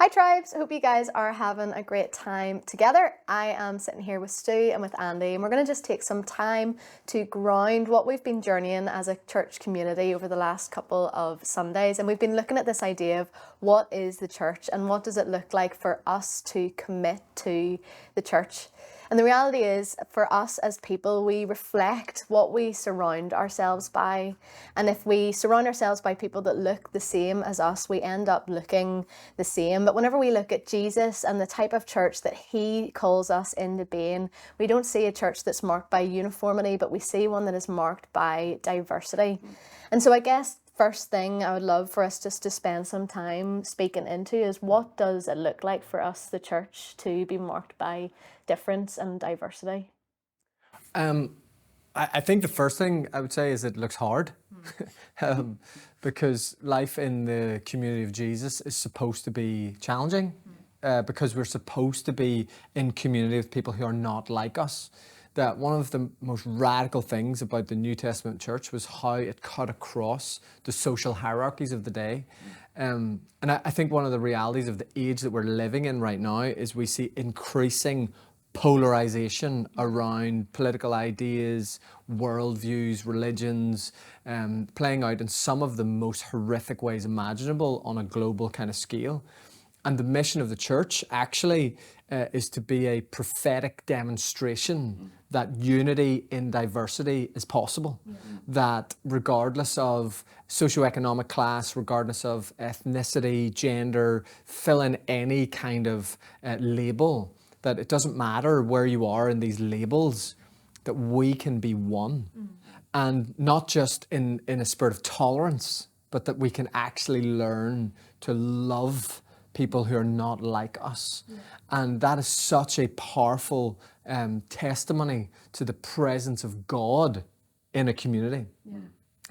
Hi Tribes, I hope you guys are having a great time together. I am sitting here with Stu and with Andy, and we're going to just take some time to ground what we've been journeying as a church community over the last couple of Sundays. And we've been looking at this idea of what is the church and what does it look like for us to commit to the church. And the reality is, for us as people, we reflect what we surround ourselves by. And if we surround ourselves by people that look the same as us, we end up looking the same. But whenever we look at Jesus and the type of church that he calls us into being, we don't see a church that's marked by uniformity, but we see one that is marked by diversity. And so I guess first thing I would love for us just to spend some time speaking into is, what does it look like for us, the church, to be marked by difference and diversity? I think the first thing I would say is it looks hard. Because life in the community of Jesus is supposed to be challenging, because we're supposed to be in community with people who are not like us. That one of the most radical things about the New Testament church was how it cut across the social hierarchies of the day. And I think one of the realities of the age that we're living in right now is we see increasing polarization around political ideas, worldviews, religions, playing out in some of the most horrific ways imaginable on a global kind of scale. And the mission of the church actually is to be a prophetic demonstration that unity in diversity is possible. That regardless of socioeconomic class, regardless of ethnicity, gender, fill in any kind of label, that it doesn't matter where you are in these labels, that we can be one. And not just in a spirit of tolerance, but that we can actually learn to love people who are not like us. And that is such a powerful testimony to the presence of God in a community.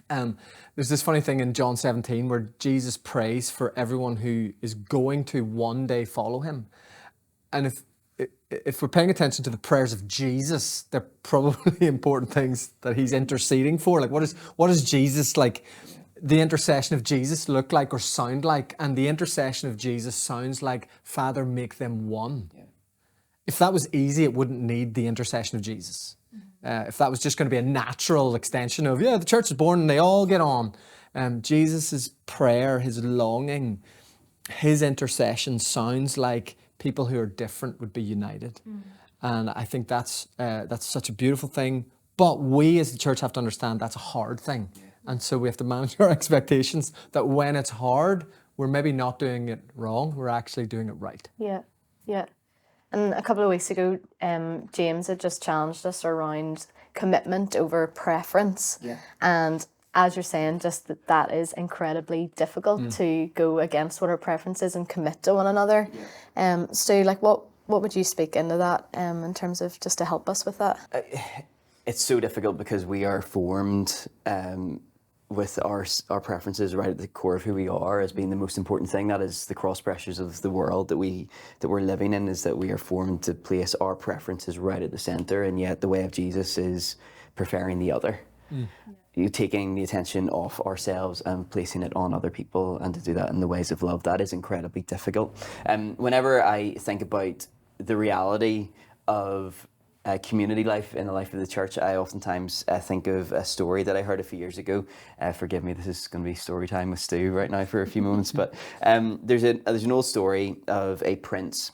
There's this funny thing in John 17 where Jesus prays for everyone who is going to one day follow him. And if we're paying attention to the prayers of Jesus, they're probably important things that he's interceding for. Like, what is Jesus, like, the intercession of Jesus look like or sound like? And the intercession of Jesus sounds like, Father, make them one. If that was easy, it wouldn't need the intercession of Jesus. If that was just going to be a natural extension of, the church is born and they all get on. Jesus's prayer, his longing, his intercession sounds like people who are different would be united. And I think that's such a beautiful thing. But we as the church have to understand that's a hard thing. And so we have to manage our expectations that when it's hard, we're maybe not doing it wrong, we're actually doing it right. Yeah. And a couple of weeks ago, James had just challenged us around commitment over preference. And as you're saying, just that is incredibly difficult to go against what our preference is and commit to one another. Stu, like, what would you speak into that in terms of just to help us with that? It's so difficult because we are formed with our preferences right at the core of who we are as being the most important thing. That is the cross pressures of the world that we're living in, is that we are formed to place our preferences right at the center, and yet the way of Jesus is preferring the other. You taking the attention off ourselves and placing it on other people, and to do that in the ways of love, that is incredibly difficult. Whenever I think about the reality of community life in the life of the church, I oftentimes think of a story that I heard a few years ago. Forgive me, this is going to be story time with Stu right now for a few moments, but there's an old story of a prince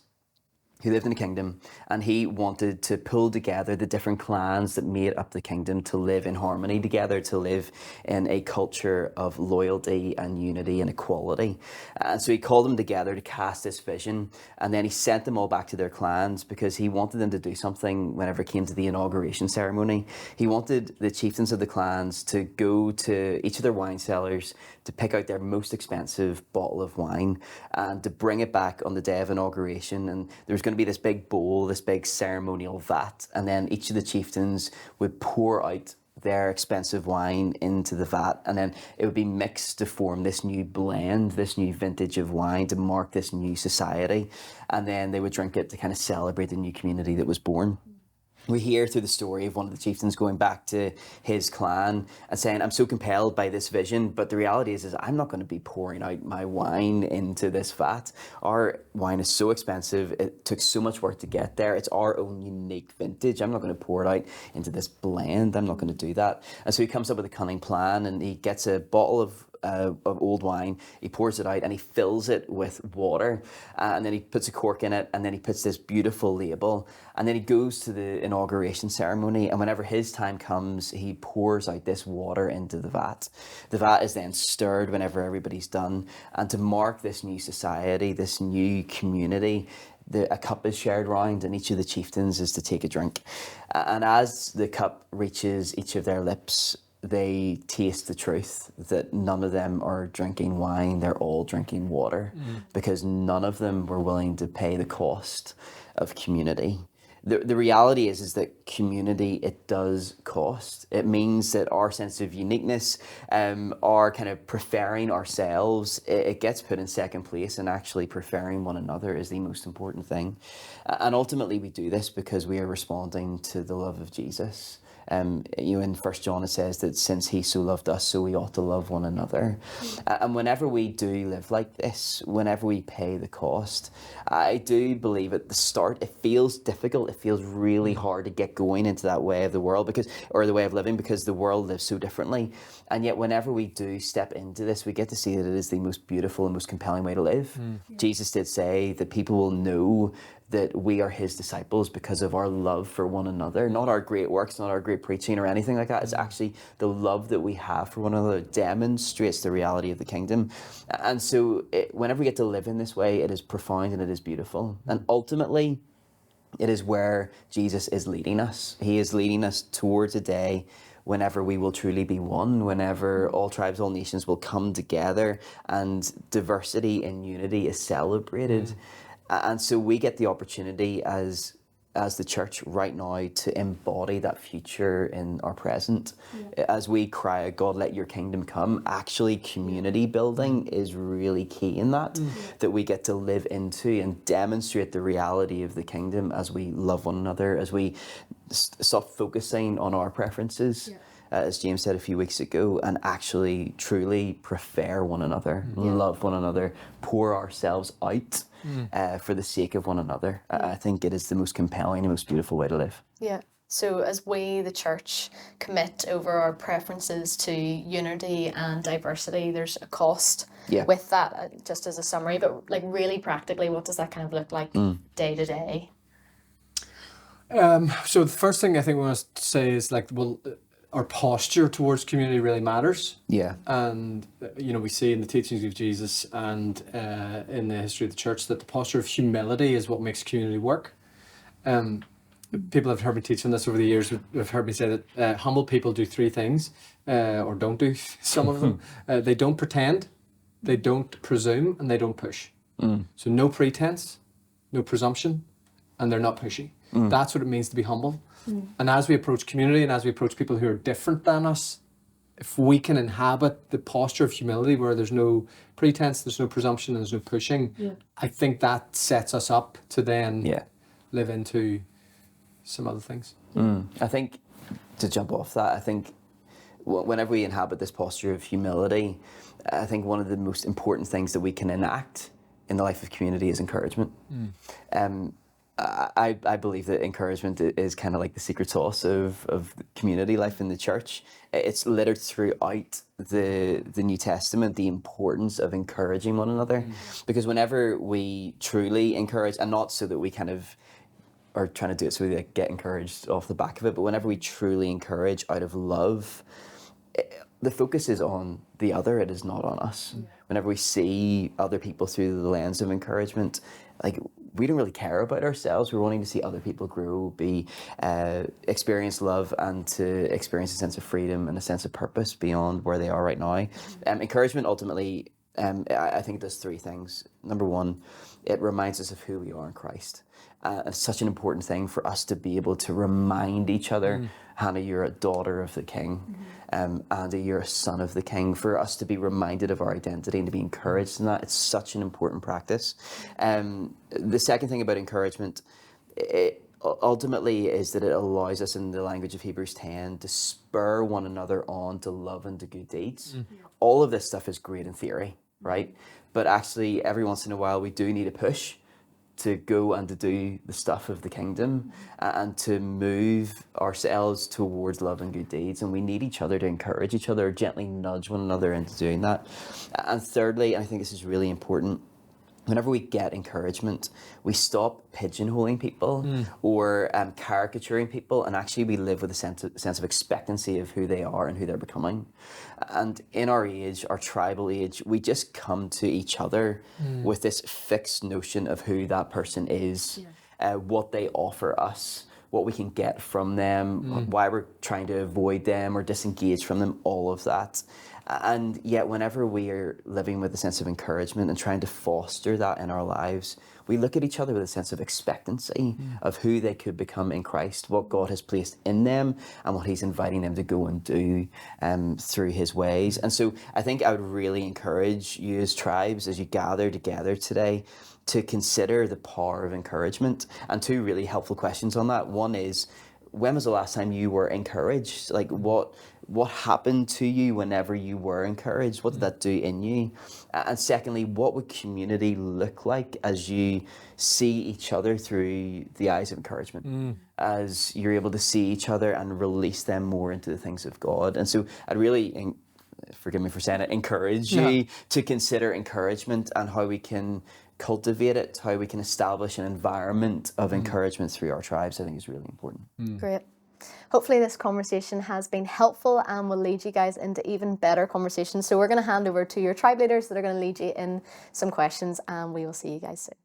who lived in a kingdom, and he wanted to pull together the different clans that made up the kingdom to live in harmony together, to live in a culture of loyalty and unity and equality. And so he called them together to cast this vision, and then he sent them all back to their clans because he wanted them to do something whenever it came to the inauguration ceremony. He wanted the chieftains of the clans to go to each of their wine cellars to pick out their most expensive bottle of wine and to bring it back on the day of inauguration. And there was going to be this big bowl, this big ceremonial vat, and then each of the chieftains would pour out their expensive wine into the vat, and then it would be mixed to form this new blend, this new vintage of wine to mark this new society, and then they would drink it to kind of celebrate the new community that was born. We hear through the story of one of the chieftains going back to his clan and saying, I'm so compelled by this vision, but the reality is I'm not going to be pouring out my wine into this vat. Our wine is so expensive. It took so much work to get there. It's our own unique vintage. I'm not going to pour it out into this blend. I'm not going to do that. And so he comes up with a cunning plan, and he gets a bottle of old wine, he pours it out and he fills it with water, and then he puts a cork in it, and then he puts this beautiful label, and then he goes to the inauguration ceremony, and whenever his time comes, he pours out this water into the vat. The vat is then stirred whenever everybody's done, and to mark this new society, this new community, a cup is shared round, and each of the chieftains is to take a drink. And as the cup reaches each of their lips, they taste the truth that none of them are drinking wine, they're all drinking water, because none of them were willing to pay the cost of community. The reality is that community, it does cost. It means that our sense of uniqueness, our kind of preferring ourselves, it gets put in second place, and actually preferring one another is the most important thing. And ultimately we do this because we are responding to the love of Jesus. In 1 John it says that since he so loved us, so we ought to love one another. And whenever we do live like this, whenever we pay the cost, I do believe at the start it feels difficult. It feels really hard to get going into that way of the world, or the way of living, because the world lives so differently. And yet whenever we do step into this, we get to see that it is the most beautiful and most compelling way to live. Jesus did say that people will know that we are his disciples because of our love for one another, not our great works, not our great preaching or anything like that. It's actually the love that we have for one another demonstrates the reality of the kingdom. And so whenever we get to live in this way, it is profound and it is beautiful. And ultimately, it is where Jesus is leading us. He is leading us towards a day whenever we will truly be one, whenever all tribes, all nations will come together and diversity and unity is celebrated. And so we get the opportunity as the church right now to embody that future in our present. As we cry, God, let your kingdom come, actually community building is really key in that, that we get to live into and demonstrate the reality of the kingdom as we love one another, as we stop focusing on our preferences. As James said a few weeks ago, and actually truly prefer one another, love one another, pour ourselves out for the sake of one another. I think it is the most compelling and most beautiful way to live. Yeah. So as we, the church, commit over our preferences to unity and diversity, there's a cost with that, just as a summary, but like really practically, what does that kind of look like day to day? So the first thing I think we want to say is our posture towards community really matters. And we see in the teachings of Jesus and in the history of the church that the posture of humility is what makes community work. People have heard me teach on this over the years. Have heard me say that humble people do three things, or don't do some of them. They don't pretend, they don't presume, and they don't push. So no pretense, no presumption, and they're not pushy. That's what it means to be humble. And as we approach community and as we approach people who are different than us, if we can inhabit the posture of humility where there's no pretense, there's no presumption, and there's no pushing, I think that sets us up to then live into some other things. I think, to jump off that, I think whenever we inhabit this posture of humility, I think one of the most important things that we can enact in the life of community is encouragement. I believe that encouragement is kind of like the secret sauce of community life in the church. It's littered throughout the New Testament, the importance of encouraging one another. Because whenever we truly encourage, and not so that we kind of are trying to do it so we get encouraged off the back of it, but whenever we truly encourage out of love, the focus is on the other, it is not on us. Whenever we see other people through the lens of encouragement, we don't really care about ourselves. We're wanting to see other people grow, experience love, and to experience a sense of freedom and a sense of purpose beyond where they are right now. Encouragement ultimately, I think it does three things. Number one, it reminds us of who we are in Christ. It's such an important thing for us to be able to remind each other, Hannah, you're a daughter of the King. Andy, you're a son of the King. For us to be reminded of our identity and to be encouraged in that, it's such an important practice. The second thing about encouragement, ultimately is that it allows us, in the language of Hebrews 10, to spur one another on to love and to good deeds. All of this stuff is great in theory, right? But actually, every once in a while, we do need a push to go and to do the stuff of the kingdom and to move ourselves towards love and good deeds. And we need each other to encourage each other, gently nudge one another into doing that. And thirdly, and I think this is really important, whenever we get encouragement, we stop pigeonholing people or caricaturing people, and actually we live with a sense of expectancy of who they are and who they're becoming. And in our age, our tribal age, we just come to each other with this fixed notion of who that person is, what they offer us, what we can get from them, why we're trying to avoid them or disengage from them, all of that. And yet whenever we are living with a sense of encouragement and trying to foster that in our lives, we look at each other with a sense of expectancy of who they could become in Christ, what God has placed in them and what he's inviting them to go and do through his ways. And so I think I would really encourage you as tribes, as you gather together today, to consider the power of encouragement. And two really helpful questions on that. One is, when was the last time you were encouraged? Like what happened to you whenever you were encouraged? What did that do in you? And secondly, what would community look like as you see each other through the eyes of encouragement, as you're able to see each other and release them more into the things of God? And so I'd really, forgive me for saying it, encourage you to consider encouragement and how we can cultivate it, how we can establish an environment of encouragement through our tribes. I think is really important. Great. Hopefully this conversation has been helpful and will lead you guys into even better conversations. So we're going to hand over to your tribe leaders that are going to lead you in some questions, and we will see you guys soon.